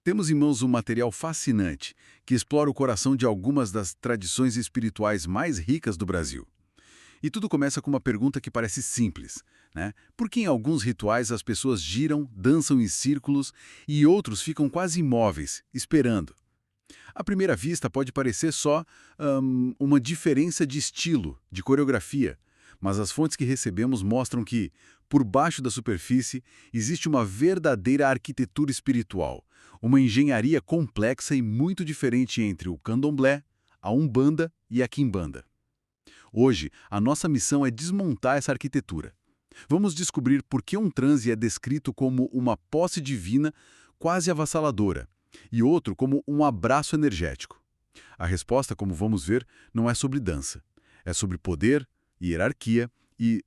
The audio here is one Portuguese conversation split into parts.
Temos em mãos um material fascinante que explora o coração de algumas das tradições espirituais mais ricas do Brasil. E tudo começa com uma pergunta que parece simples, né? Por que em alguns rituais as pessoas giram, dançam em círculos e outros ficam quase imóveis, esperando? À primeira vista pode parecer só uma diferença de estilo, de coreografia, mas as fontes que recebemos mostram que, por baixo da superfície, existe uma verdadeira arquitetura espiritual, uma engenharia complexa e muito diferente entre o candomblé, a umbanda e a quimbanda. Hoje, a nossa missão é desmontar essa arquitetura. Vamos descobrir por que um transe é descrito como uma posse divina quase avassaladora, e outro como um abraço energético. A resposta, como vamos ver, não é sobre dança. É sobre poder, hierarquia e,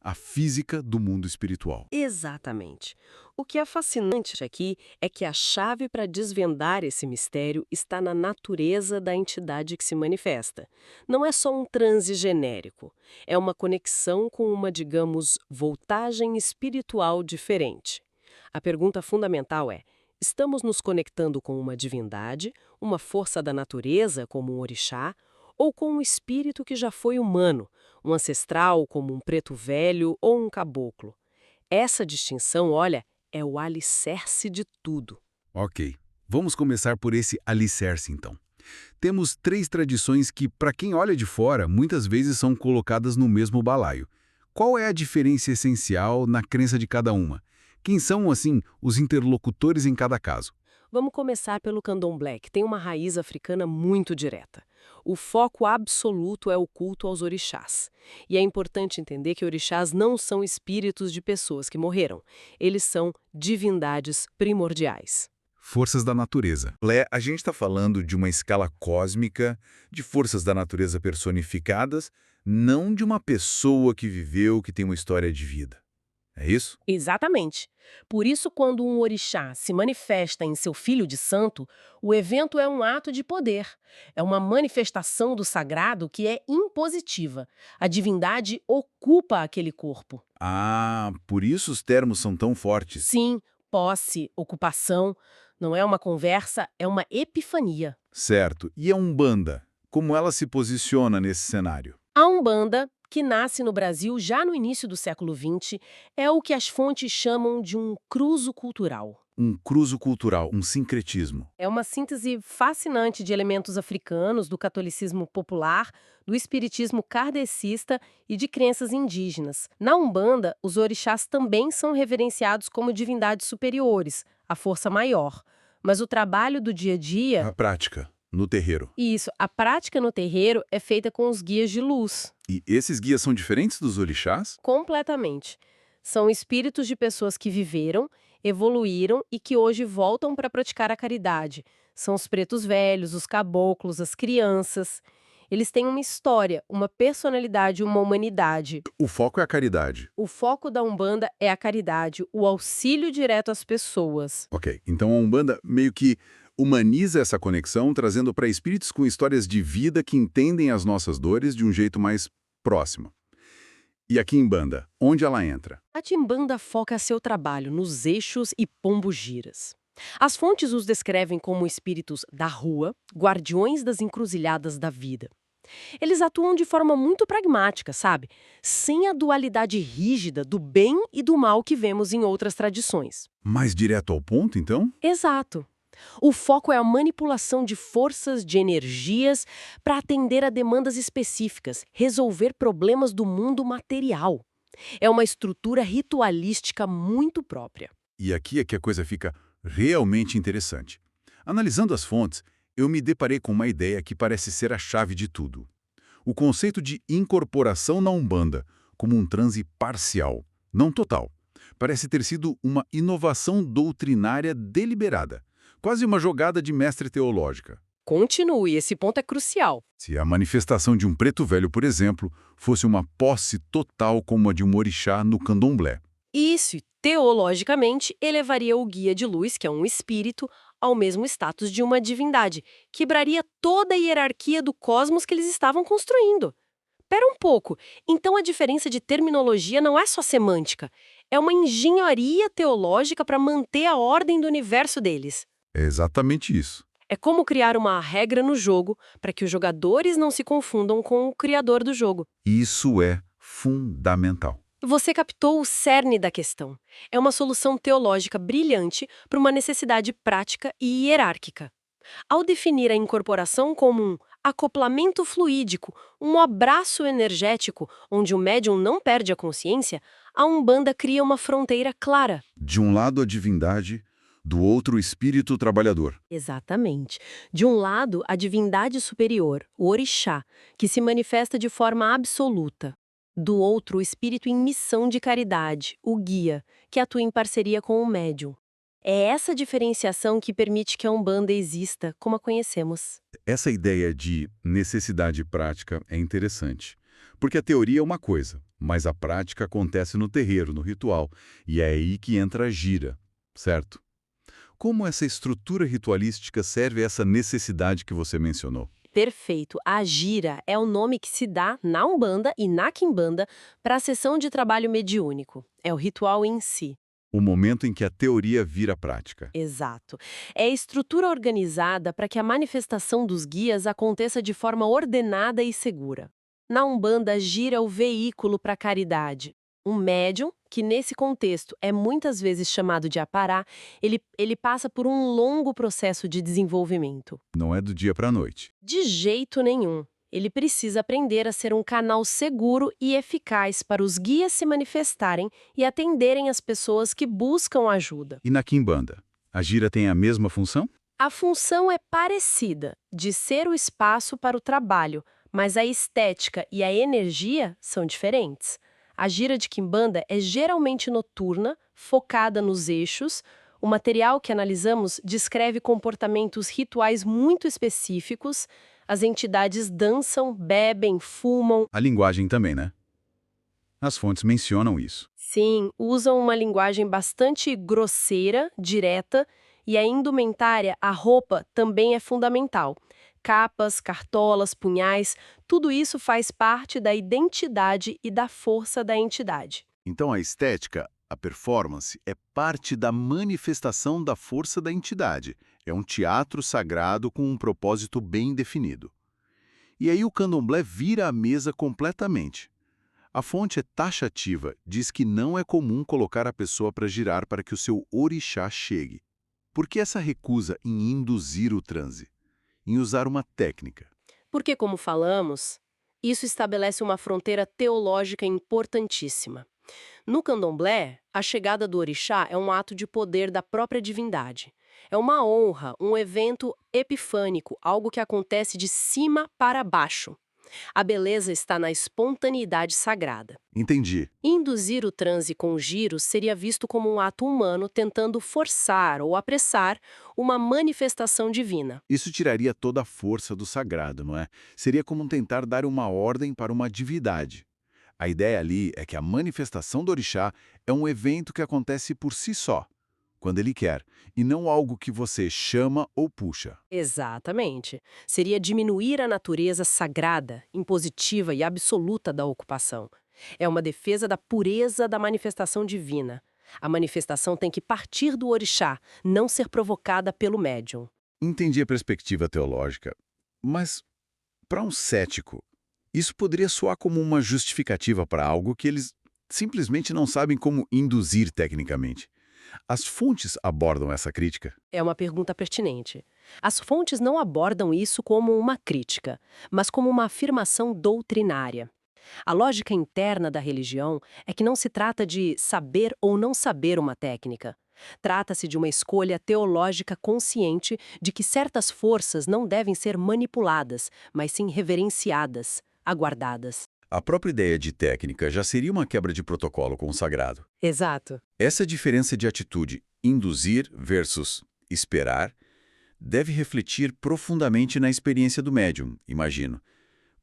a física do mundo espiritual. Exatamente. O que é fascinante aqui é que a chave para desvendar esse mistério está na natureza da entidade que se manifesta. Não é só um transe genérico, é uma conexão com uma, digamos, voltagem espiritual diferente. A pergunta fundamental é: estamos nos conectando com uma divindade, uma força da natureza, como um orixá, ou com um espírito que já foi humano, um ancestral, como um preto velho ou um caboclo? Essa distinção, olha, é o alicerce de tudo. Ok, vamos começar por esse alicerce então. Temos três tradições que, para quem olha de fora, muitas vezes são colocadas no mesmo balaio. Qual é a diferença essencial na crença de cada uma? Quem são, assim, os interlocutores em cada caso? Vamos começar pelo candomblé, que tem uma raiz africana muito direta. O foco absoluto é o culto aos orixás. E é importante entender que orixás não são espíritos de pessoas que morreram. Eles são divindades primordiais. Forças da natureza. A gente está falando de uma escala cósmica, de forças da natureza personificadas, não de uma pessoa que viveu, que tem uma história de vida. É isso? Exatamente. Por isso, quando um orixá se manifesta em seu filho de santo, o evento é um ato de poder. É uma manifestação do sagrado que é impositiva. A divindade ocupa aquele corpo. Ah, por isso os termos são tão fortes. Sim, posse, ocupação, não é uma conversa, é uma epifania. Certo. E a Umbanda? Como ela se posiciona nesse cenário? A Umbanda, que nasce no Brasil já no início do século XX, é o que as fontes chamam de um cruzo cultural. Um cruzo cultural, um sincretismo. É uma síntese fascinante de elementos africanos, do catolicismo popular, do espiritismo kardecista e de crenças indígenas. Na Umbanda, os orixás também são reverenciados como divindades superiores, a força maior. Mas o trabalho do dia a dia, A prática, no terreiro. e isso, a prática no terreiro é feita com os guias de luz. E esses guias são diferentes dos orixás? Completamente. São espíritos de pessoas que viveram, evoluíram e que hoje voltam para praticar a caridade. São os pretos velhos, os caboclos, as crianças. Eles têm uma história, uma personalidade, uma humanidade. O foco é a caridade. O foco da Umbanda é a caridade, o auxílio direto às pessoas. Ok, então a Umbanda meio que humaniza essa conexão, trazendo para espíritos com histórias de vida que entendem as nossas dores de um jeito mais próximo. E a Quimbanda, onde ela entra? A Timbanda foca seu trabalho nos eixos e pombogiras. As fontes os descrevem como espíritos da rua, guardiões das encruzilhadas da vida. Eles atuam de forma muito pragmática, sabe? Sem a dualidade rígida do bem e do mal que vemos em outras tradições. Mais direto ao ponto, então? Exato. O foco é a manipulação de forças, de energias, para atender a demandas específicas, resolver problemas do mundo material. É uma estrutura ritualística muito própria. E aqui é que a coisa fica realmente interessante. Analisando as fontes, eu me deparei com uma ideia que parece ser a chave de tudo. O conceito de incorporação na Umbanda, como um transe parcial, não total, parece ter sido uma inovação doutrinária deliberada, quase uma jogada de mestre teológica. Continue, esse ponto é crucial. Se a manifestação de um preto velho, por exemplo, fosse uma posse total como a de um orixá no candomblé. Isso, teologicamente, elevaria o guia de luz, que é um espírito, ao mesmo status de uma divindade, quebraria toda a hierarquia do cosmos que eles estavam construindo. Pera um pouco, então a diferença de terminologia não é só semântica, É uma engenharia teológica para manter a ordem do universo deles. É exatamente isso. É como criar uma regra no jogo para que os jogadores não se confundam com o criador do jogo. Isso é fundamental. Você captou o cerne da questão. É uma solução teológica brilhante para uma necessidade prática e hierárquica. Ao definir a incorporação como um acoplamento fluídico, um abraço energético, onde o médium não perde a consciência, a Umbanda cria uma fronteira clara. De um lado a divindade, do outro o espírito trabalhador. Exatamente. De um lado, a divindade superior, o orixá, que se manifesta de forma absoluta. Do outro, o espírito em missão de caridade, o guia, que atua em parceria com o médium. É essa diferenciação que permite que a Umbanda exista como a conhecemos. Essa ideia de necessidade prática é interessante, porque a teoria é uma coisa, mas a prática acontece no terreiro, no ritual, e é aí que entra a gira, certo? Como essa estrutura ritualística serve a essa necessidade que você mencionou? Perfeito. A gira é o nome que se dá na Umbanda e na Quimbanda para a sessão de trabalho mediúnico. É o ritual em si. O momento em que a teoria vira prática. Exato. É a estrutura organizada para que a manifestação dos guias aconteça de forma ordenada e segura. Na Umbanda, gira o veículo para a caridade. Um médium, que nesse contexto é muitas vezes chamado de apará, ele passa por um longo processo de desenvolvimento. Não é do dia para a noite. De jeito nenhum. Ele precisa aprender a ser um canal seguro e eficaz para os guias se manifestarem e atenderem as pessoas que buscam ajuda. E na Quimbanda, a gira tem a mesma função? A função é parecida, de ser o espaço para o trabalho, mas a estética e a energia são diferentes. A gira de Quimbanda é geralmente noturna, focada nos eixos. O material que analisamos descreve comportamentos rituais muito específicos. As entidades dançam, bebem, fumam. A linguagem também, né? As fontes mencionam isso. Sim, usam uma linguagem bastante grosseira, direta, e a indumentária, a roupa, também é fundamental. Capas, cartolas, punhais, tudo isso faz parte da identidade e da força da entidade. Então a estética, a performance, é parte da manifestação da força da entidade. É um teatro sagrado com um propósito bem definido. E aí o candomblé vira a mesa completamente. A fonte é taxativa, diz que não é comum colocar a pessoa para girar para que o seu orixá chegue. Por que essa recusa em induzir o transe? Em usar uma técnica? Porque, como falamos, isso estabelece uma fronteira teológica importantíssima. No candomblé, a chegada do orixá é um ato de poder da própria divindade. É uma honra, um evento epifânico, algo que acontece de cima para baixo. A beleza está na espontaneidade sagrada. Entendi. Induzir o transe com giros seria visto como um ato humano tentando forçar ou apressar uma manifestação divina. Isso tiraria toda a força do sagrado, não é? Seria como tentar dar uma ordem para uma divindade. A ideia ali é que a manifestação do orixá é um evento que acontece por si só, quando ele quer, e não algo que você chama ou puxa. Exatamente. Seria diminuir a natureza sagrada, impositiva e absoluta da ocupação. É uma defesa da pureza da manifestação divina. A manifestação tem que partir do orixá, não ser provocada pelo médium. Entendi a perspectiva teológica, mas para um cético, isso poderia soar como uma justificativa para algo que eles simplesmente não sabem como induzir tecnicamente. As fontes abordam essa crítica? É uma pergunta pertinente. As fontes não abordam isso como uma crítica, mas como uma afirmação doutrinária. A lógica interna da religião é que não se trata de saber ou não saber uma técnica. Trata-se de uma escolha teológica consciente de que certas forças não devem ser manipuladas, mas sim reverenciadas, aguardadas. A própria ideia de técnica já seria uma quebra de protocolo com o sagrado. Exato. Essa diferença de atitude, induzir versus esperar, deve refletir profundamente na experiência do médium, imagino.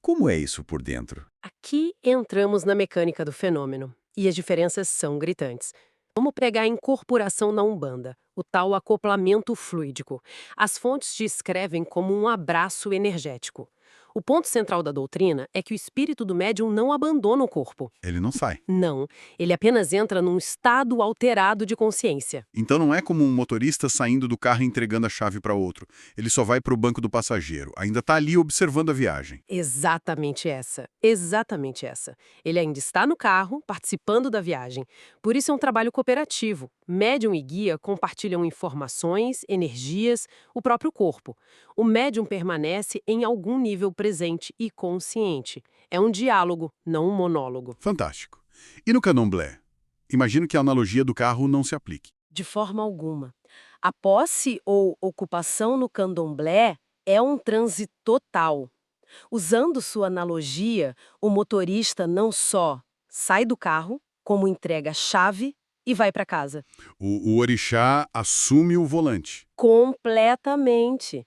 Como é isso por dentro? Aqui entramos na mecânica do fenômeno, e as diferenças são gritantes. Vamos pegar a incorporação na Umbanda, o tal acoplamento fluídico. As fontes descrevem como um abraço energético. O ponto central da doutrina é que o espírito do médium não abandona o corpo. Ele não sai. Não, ele apenas entra num estado alterado de consciência. Então não é como um motorista saindo do carro e entregando a chave para outro. Ele só vai para o banco do passageiro. Ainda está ali observando a viagem. Exatamente essa. Exatamente essa. Ele ainda está no carro, participando da viagem. Por isso é um trabalho cooperativo. Médium e guia compartilham informações, energias, o próprio corpo. O médium permanece em algum nível presente e consciente. É um diálogo, não um monólogo. Fantástico. E no candomblé? Imagino que a analogia do carro não se aplique. De forma alguma. A posse ou ocupação no candomblé é um transe total. Usando sua analogia, o motorista não só sai do carro, como entrega a chave e vai para casa. O orixá assume o volante. Completamente.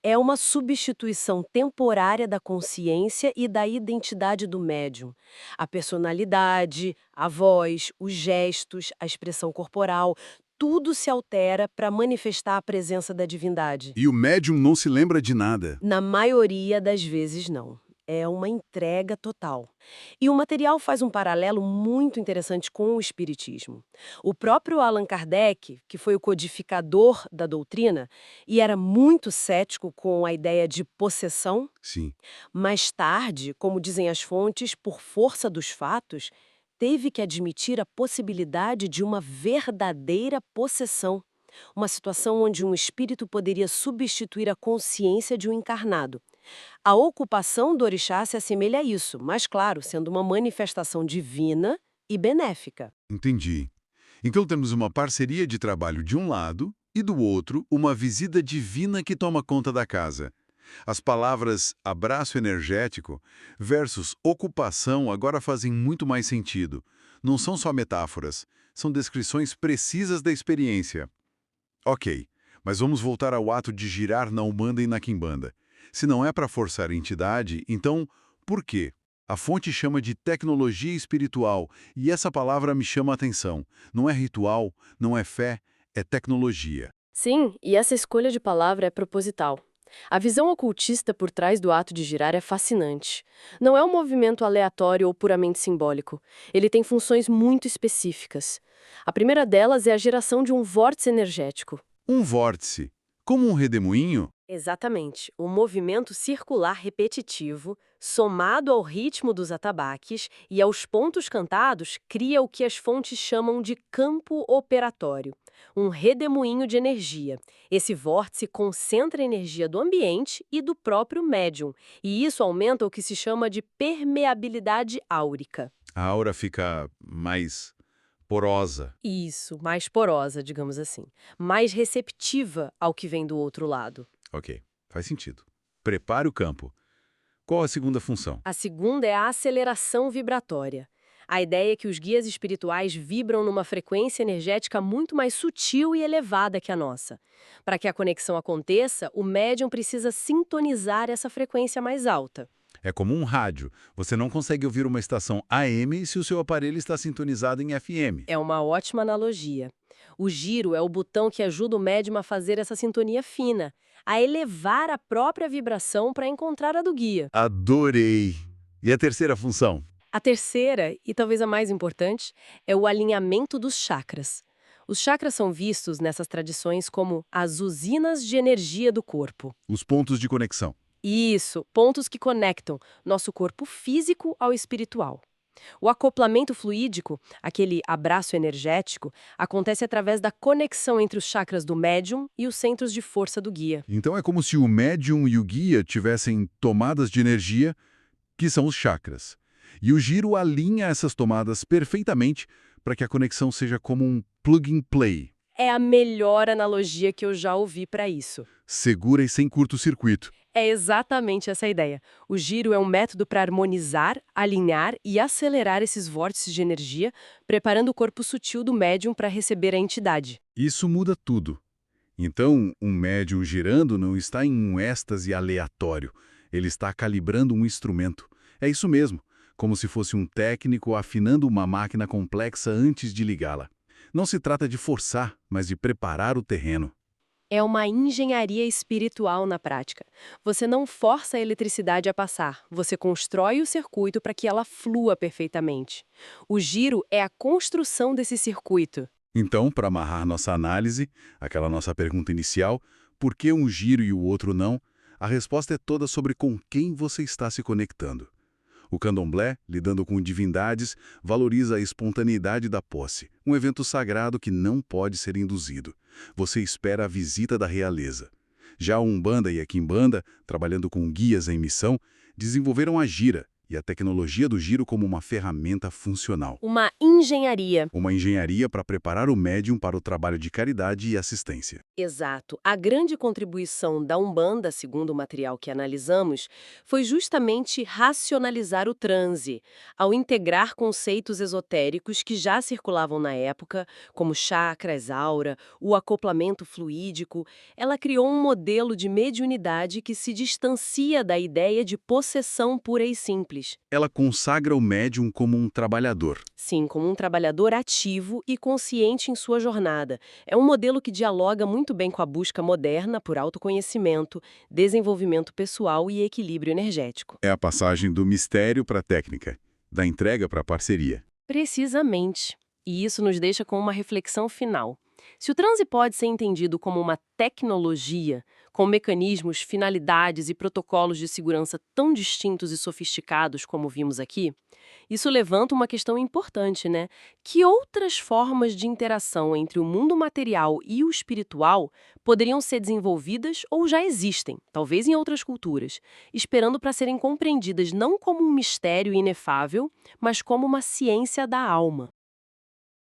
É uma substituição temporária da consciência e da identidade do médium. A personalidade, a voz, os gestos, a expressão corporal, tudo se altera para manifestar a presença da divindade. E o médium não se lembra de nada. Na maioria das vezes, não. É uma entrega total. E o material faz um paralelo muito interessante com o espiritismo. O próprio Allan Kardec, que foi o codificador da doutrina, e era muito cético com a ideia de possessão, Sim. mais tarde, como dizem as fontes, por força dos fatos, teve que admitir a possibilidade de uma verdadeira possessão. Uma situação onde um espírito poderia substituir a consciência de um encarnado. A ocupação do orixá se assemelha a isso, mas claro, sendo uma manifestação divina e benéfica. Entendi. Então temos uma parceria de trabalho de um lado e do outro uma visita divina que toma conta da casa. As palavras abraço energético versus ocupação agora fazem muito mais sentido. Não são só metáforas, são descrições precisas da experiência. Ok, mas vamos voltar ao ato de girar na Umbanda e na Quimbanda. Se não é para forçar a entidade, então por quê? A fonte chama de tecnologia espiritual e essa palavra me chama a atenção. Não é ritual, não é fé, é tecnologia. Sim, e essa escolha de palavra é proposital. A visão ocultista por trás do ato de girar é fascinante. Não é um movimento aleatório ou puramente simbólico. Ele tem funções muito específicas. A primeira delas é a geração de um vórtice energético. Um vórtice, como um redemoinho? Exatamente. O movimento circular repetitivo, somado ao ritmo dos atabaques e aos pontos cantados, cria o que as fontes chamam de campo operatório, um redemoinho de energia. Esse vórtice concentra a energia do ambiente e do próprio médium, e isso aumenta o que se chama de permeabilidade áurica. A aura fica mais porosa. Isso, mais porosa, digamos assim, mais receptiva ao que vem do outro lado. Ok, faz sentido. Prepare o campo. Qual a segunda função? A segunda é a aceleração vibratória. A ideia é que os guias espirituais vibram numa frequência energética muito mais sutil e elevada que a nossa. Para que a conexão aconteça, o médium precisa sintonizar essa frequência mais alta. É como um rádio. Você não consegue ouvir uma estação AM se o seu aparelho está sintonizado em FM. É uma ótima analogia. O giro é o botão que ajuda o médium a fazer essa sintonia fina, a elevar a própria vibração para encontrar a do guia. Adorei! E a terceira função? A terceira, e talvez a mais importante, é o alinhamento dos chakras. Os chakras são vistos nessas tradições como as usinas de energia do corpo. Os pontos de conexão. Isso, pontos que conectam nosso corpo físico ao espiritual. O acoplamento fluídico, aquele abraço energético, acontece através da conexão entre os chakras do médium e os centros de força do guia. Então é como se o médium e o guia tivessem tomadas de energia, que são os chakras. E o giro alinha essas tomadas perfeitamente para que a conexão seja como um plug and play. É a melhor analogia que eu já ouvi para isso. Segura e sem curto-circuito. É exatamente essa a ideia. O giro é um método para harmonizar, alinhar e acelerar esses vórtices de energia, preparando o corpo sutil do médium para receber a entidade. Isso muda tudo. Então, um médium girando não está em um êxtase aleatório. Ele está calibrando um instrumento. É isso mesmo, como se fosse um técnico afinando uma máquina complexa antes de ligá-la. Não se trata de forçar, mas de preparar o terreno. É uma engenharia espiritual na prática. Você não força a eletricidade a passar, você constrói o circuito para que ela flua perfeitamente. O giro é a construção desse circuito. Então, para amarrar nossa análise, aquela nossa pergunta inicial, por que um giro e o outro não? A resposta é toda sobre com quem você está se conectando. O candomblé, lidando com divindades, valoriza a espontaneidade da posse, um evento sagrado que não pode ser induzido. Você espera a visita da realeza. Já a Umbanda e a Quimbanda, trabalhando com guias em missão, desenvolveram a gira e a tecnologia do giro como uma ferramenta funcional. Uma engenharia. Uma engenharia para preparar o médium para o trabalho de caridade e assistência. Exato. A grande contribuição da Umbanda, segundo o material que analisamos, foi justamente racionalizar o transe, ao integrar conceitos esotéricos que já circulavam na época, como chakras, aura, o acoplamento fluídico. Ela criou um modelo de mediunidade que se distancia da ideia de possessão pura e simples. Ela consagra o médium como um trabalhador. Sim, como um trabalhador ativo e consciente em sua jornada. É um modelo que dialoga muito bem com a busca moderna por autoconhecimento, desenvolvimento pessoal e equilíbrio energético. É a passagem do mistério para a técnica, da entrega para a parceria. Precisamente. E isso nos deixa com uma reflexão final. Se o transe pode ser entendido como uma tecnologia, com mecanismos, finalidades e protocolos de segurança tão distintos e sofisticados como vimos aqui, isso levanta uma questão importante, né? Que outras formas de interação entre o mundo material e o espiritual poderiam ser desenvolvidas ou já existem, talvez em outras culturas, esperando para serem compreendidas não como um mistério inefável, mas como uma ciência da alma?